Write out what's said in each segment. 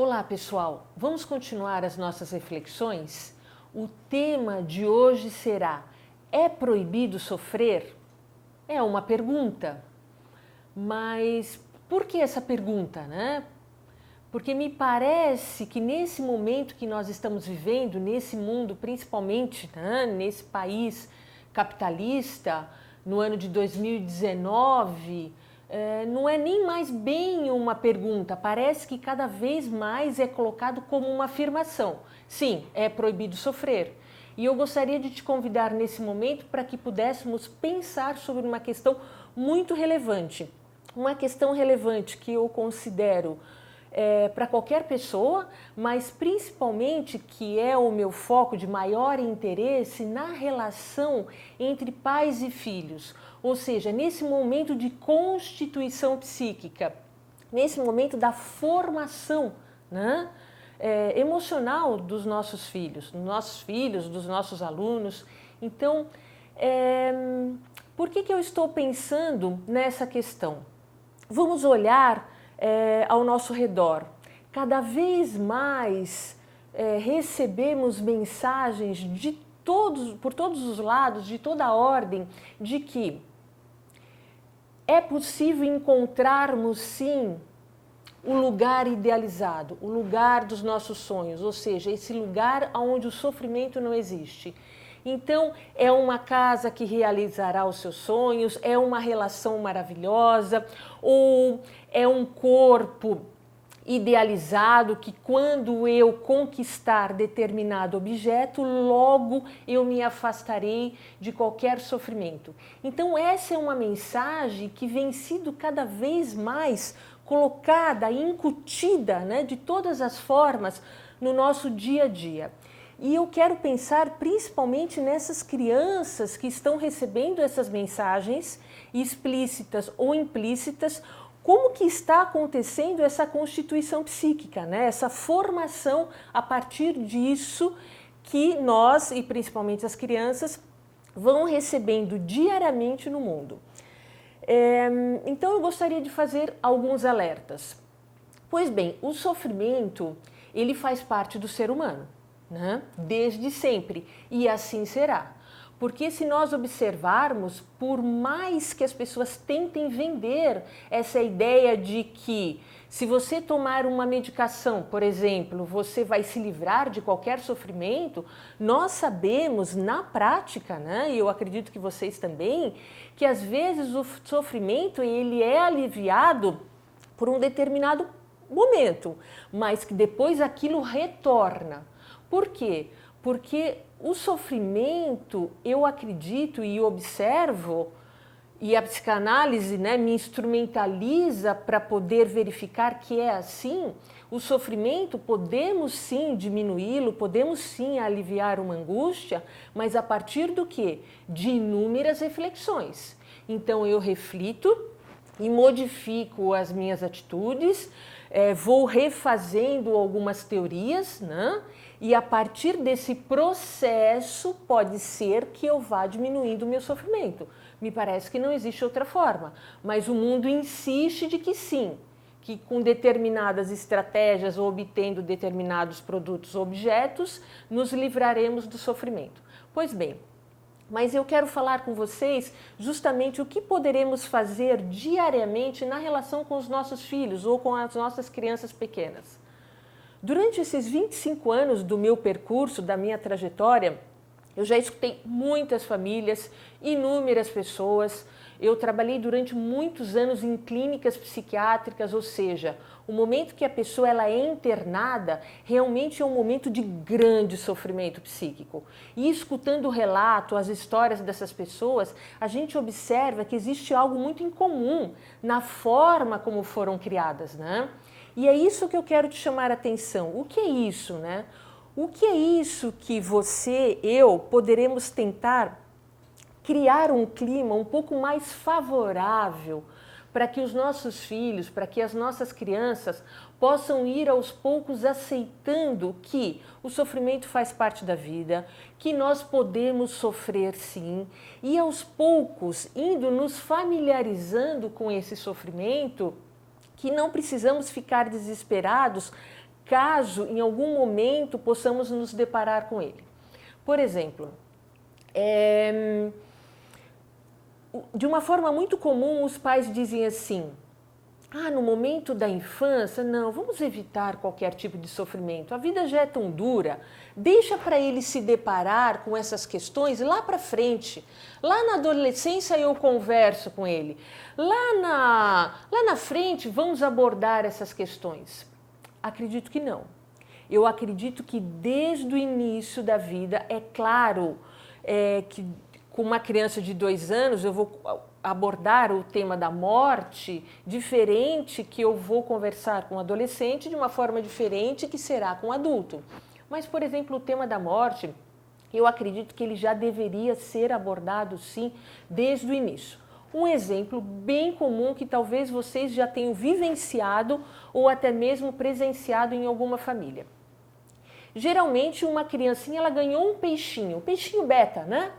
Olá pessoal, vamos continuar as nossas reflexões? O tema de hoje será: é proibido sofrer? É uma pergunta, mas por que essa pergunta, né? Porque me parece que nesse momento que nós estamos vivendo, nesse mundo, principalmente, né, nesse país capitalista, no ano de 2019, não é nem mais bem uma pergunta, parece que cada vez mais é colocado como uma afirmação. Sim, é proibido sofrer. E eu gostaria de te convidar nesse momento para que pudéssemos pensar sobre uma questão muito relevante. Uma questão relevante que eu considero para qualquer pessoa, mas principalmente que é o meu foco de maior interesse na relação entre pais e filhos, ou seja, nesse momento de constituição psíquica, nesse momento da formação, né, emocional dos nossos filhos, dos nossos alunos. Então, por que eu estou pensando nessa questão? Vamos olhar ao nosso redor. Cada vez mais recebemos mensagens por todos os lados, de toda a ordem, de que é possível encontrarmos sim o lugar idealizado, o lugar dos nossos sonhos, ou seja, esse lugar onde o sofrimento não existe. Então, é uma casa que realizará os seus sonhos, é uma relação maravilhosa, ou é um corpo idealizado que quando eu conquistar determinado objeto, logo eu me afastarei de qualquer sofrimento. Então, essa é uma mensagem que vem sido cada vez mais colocada, incutida, né, de todas as formas no nosso dia a dia. E eu quero pensar principalmente nessas crianças que estão recebendo essas mensagens explícitas ou implícitas, como que está acontecendo essa constituição psíquica, né? Essa formação a partir disso que nós, e principalmente as crianças, vão recebendo diariamente no mundo. Então eu gostaria de fazer alguns alertas. Pois bem, o sofrimento, ele faz parte do ser humano, né? Desde sempre, e assim será. Porque se nós observarmos, por mais que as pessoas tentem vender essa ideia de que se você tomar uma medicação, por exemplo, você vai se livrar de qualquer sofrimento, nós sabemos na prática, né, e eu acredito que vocês também, que às vezes o sofrimento ele é aliviado por um determinado momento, mas que depois aquilo retorna. Por quê? Porque o sofrimento, eu acredito e observo, e a psicanálise, né, me instrumentaliza para poder verificar que é assim, o sofrimento podemos sim diminuí-lo, podemos sim aliviar uma angústia, mas a partir do quê? De inúmeras reflexões. Então eu reflito e modifico as minhas atitudes, vou refazendo algumas teorias, né? E a partir desse processo pode ser que eu vá diminuindo o meu sofrimento. Me parece que não existe outra forma, mas o mundo insiste de que sim, que com determinadas estratégias ou obtendo determinados produtos ou objetos, nos livraremos do sofrimento. Pois bem, mas eu quero falar com vocês justamente o que poderemos fazer diariamente na relação com os nossos filhos ou com as nossas crianças pequenas. Durante esses 25 anos do meu percurso, da minha trajetória, eu já escutei muitas famílias, inúmeras pessoas. Eu trabalhei durante muitos anos em clínicas psiquiátricas, ou seja, o momento que a pessoa ela é internada realmente é um momento de grande sofrimento psíquico. E escutando o relato, as histórias dessas pessoas, a gente observa que existe algo muito incomum na forma como foram criadas, né? E é isso que eu quero te chamar a atenção. O que é isso, né? O que é isso que você, eu, poderemos tentar criar um clima um pouco mais favorável para que os nossos filhos, para que as nossas crianças possam ir aos poucos aceitando que o sofrimento faz parte da vida, que nós podemos sofrer sim, e aos poucos indo nos familiarizando com esse sofrimento, que não precisamos ficar desesperados caso em algum momento possamos nos deparar com ele. Por exemplo, de uma forma muito comum os pais dizem assim: no momento da infância, não, vamos evitar qualquer tipo de sofrimento. A vida já é tão dura, deixa para ele se deparar com essas questões lá para frente. Lá na adolescência eu converso com ele. Lá na frente vamos abordar essas questões. Acredito que não. Eu acredito que desde o início da vida, é claro que com uma criança de 2 anos eu vou abordar o tema da morte diferente que eu vou conversar com um adolescente de uma forma diferente que será com um adulto. Mas, por exemplo, o tema da morte, eu acredito que ele já deveria ser abordado, sim, desde o início. Um exemplo bem comum que talvez vocês já tenham vivenciado ou até mesmo presenciado em alguma família. Geralmente, uma criancinha ela ganhou um peixinho beta, né?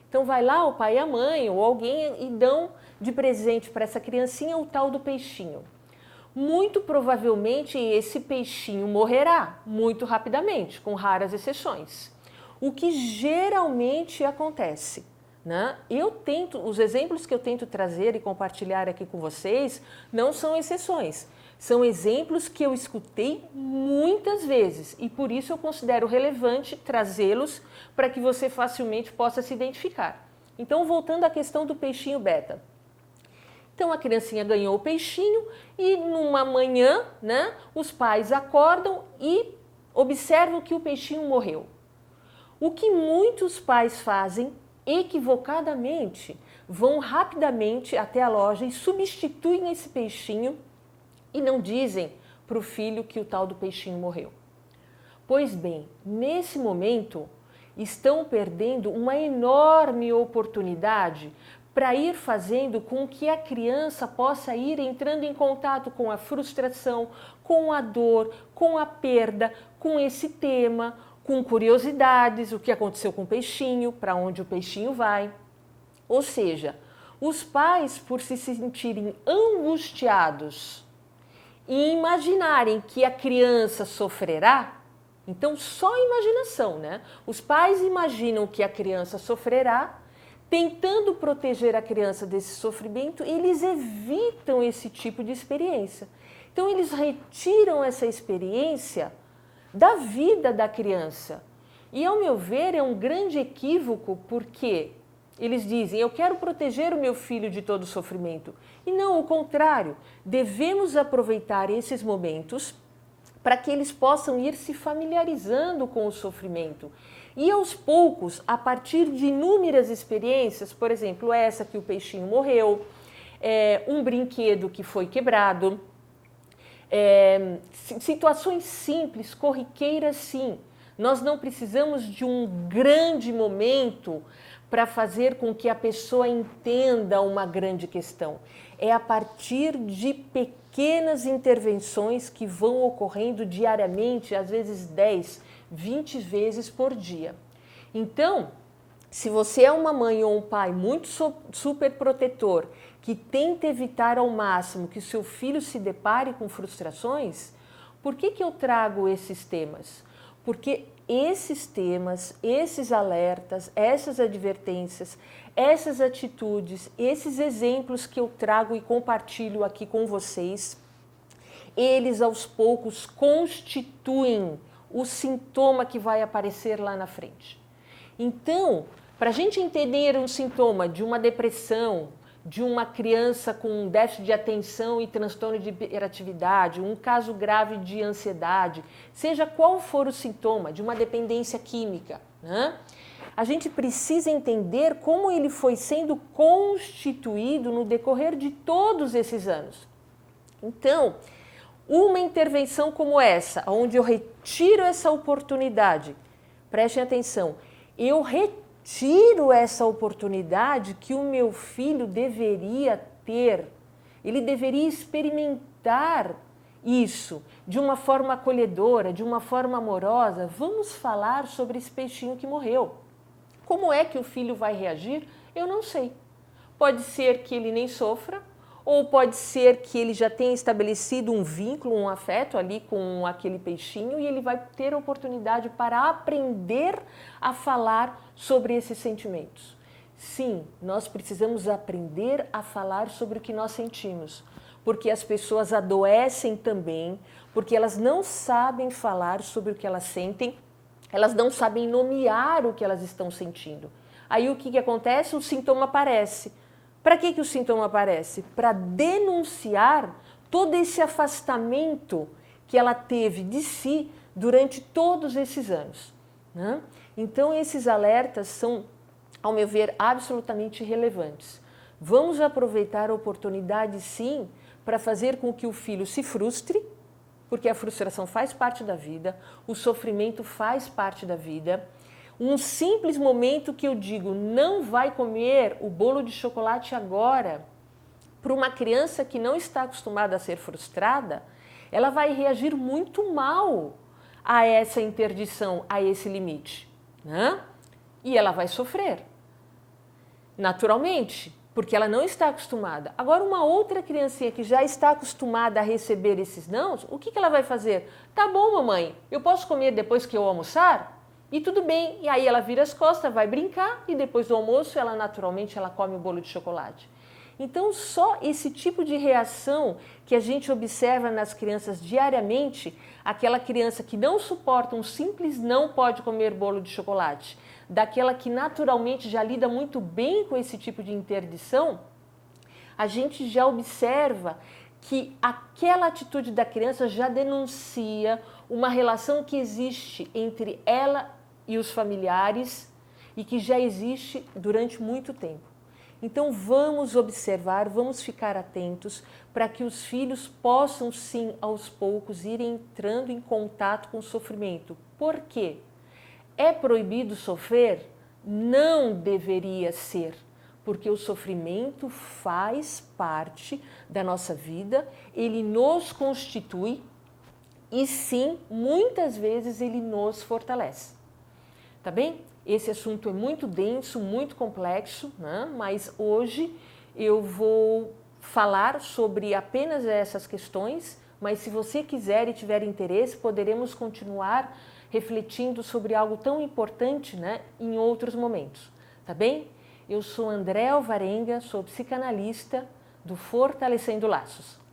Então vai lá o pai e a mãe ou alguém e dão de presente para essa criancinha o tal do peixinho. Muito provavelmente esse peixinho morrerá muito rapidamente, com raras exceções. O que geralmente acontece, né? Os exemplos que eu tento trazer e compartilhar aqui com vocês não são exceções. São exemplos que eu escutei muitas vezes e por isso eu considero relevante trazê-los para que você facilmente possa se identificar. Então, voltando à questão do peixinho beta. Então, a criancinha ganhou o peixinho e numa manhã, né, os pais acordam e observam que o peixinho morreu. O que muitos pais fazem, equivocadamente, vão rapidamente até a loja e substituem esse peixinho e não dizem para o filho que o tal do peixinho morreu. Pois bem, nesse momento, estão perdendo uma enorme oportunidade para ir fazendo com que a criança possa ir entrando em contato com a frustração, com a dor, com a perda, com esse tema, com curiosidades, o que aconteceu com o peixinho, para onde o peixinho vai. Ou seja, os pais, por se sentirem angustiados e imaginarem que a criança sofrerá, então só imaginação, né? Os pais imaginam que a criança sofrerá, tentando proteger a criança desse sofrimento, eles evitam esse tipo de experiência. Então eles retiram essa experiência da vida da criança. E ao meu ver é um grande equívoco porque eles dizem, eu quero proteger o meu filho de todo sofrimento. E não, o contrário, devemos aproveitar esses momentos para que eles possam ir se familiarizando com o sofrimento. E aos poucos, a partir de inúmeras experiências, por exemplo, essa que o peixinho morreu, um brinquedo que foi quebrado, situações simples, corriqueiras sim. Nós não precisamos de um grande momento para fazer com que a pessoa entenda uma grande questão. É a partir de pequenas intervenções que vão ocorrendo diariamente, às vezes 10, 20 vezes por dia. Então, se você é uma mãe ou um pai muito super protetor, que tenta evitar ao máximo que o seu filho se depare com frustrações, por que eu trago esses temas? Porque esses temas, esses alertas, essas advertências, essas atitudes, esses exemplos que eu trago e compartilho aqui com vocês, eles aos poucos constituem o sintoma que vai aparecer lá na frente. Então, para a gente entender um sintoma de uma depressão, de uma criança com déficit de atenção e transtorno de hiperatividade, um caso grave de ansiedade, seja qual for o sintoma de uma dependência química, né? A gente precisa entender como ele foi sendo constituído no decorrer de todos esses anos. Então, uma intervenção como essa, onde eu retiro essa oportunidade, prestem atenção, eu retiro essa oportunidade que o meu filho deveria ter, ele deveria experimentar isso de uma forma acolhedora, de uma forma amorosa. Vamos falar sobre esse peixinho que morreu. Como é que o filho vai reagir? Eu não sei. Pode ser que ele nem sofra, ou pode ser que ele já tenha estabelecido um vínculo, um afeto ali com aquele peixinho e ele vai ter a oportunidade para aprender a falar sobre esses sentimentos. Sim, nós precisamos aprender a falar sobre o que nós sentimos, porque as pessoas adoecem também, porque elas não sabem falar sobre o que elas sentem, elas não sabem nomear o que elas estão sentindo. Aí o que acontece? O sintoma aparece. Para que o sintoma aparece? Para denunciar todo esse afastamento que ela teve de si durante todos esses anos, né? Então esses alertas são, ao meu ver, absolutamente relevantes. Vamos aproveitar a oportunidade, sim, para fazer com que o filho se frustre, porque a frustração faz parte da vida, o sofrimento faz parte da vida. Um simples momento que eu digo, não vai comer o bolo de chocolate agora, para uma criança que não está acostumada a ser frustrada, ela vai reagir muito mal a essa interdição, a esse limite, né? E ela vai sofrer, naturalmente, porque ela não está acostumada. Agora, uma outra criancinha que já está acostumada a receber esses nãos, o que ela vai fazer? Tá bom, mamãe, eu posso comer depois que eu almoçar? E tudo bem, e aí ela vira as costas, vai brincar e depois do almoço ela naturalmente come o bolo de chocolate. Então só esse tipo de reação que a gente observa nas crianças diariamente, aquela criança que não suporta um simples não pode comer bolo de chocolate, daquela que naturalmente já lida muito bem com esse tipo de interdição, a gente já observa que aquela atitude da criança já denuncia uma relação que existe entre ela e os familiares e que já existe durante muito tempo. Então vamos observar, vamos ficar atentos para que os filhos possam sim, aos poucos, ir entrando em contato com o sofrimento. Por quê? É proibido sofrer? Não deveria ser, porque o sofrimento faz parte da nossa vida, ele nos constitui e sim, muitas vezes ele nos fortalece. Tá bem? Esse assunto é muito denso, muito complexo, né? Mas hoje eu vou falar sobre apenas essas questões, mas se você quiser e tiver interesse, poderemos continuar refletindo sobre algo tão importante, né, em outros momentos. Tá bem? Eu sou Andréa Alvarenga, sou psicanalista do Fortalecendo Laços.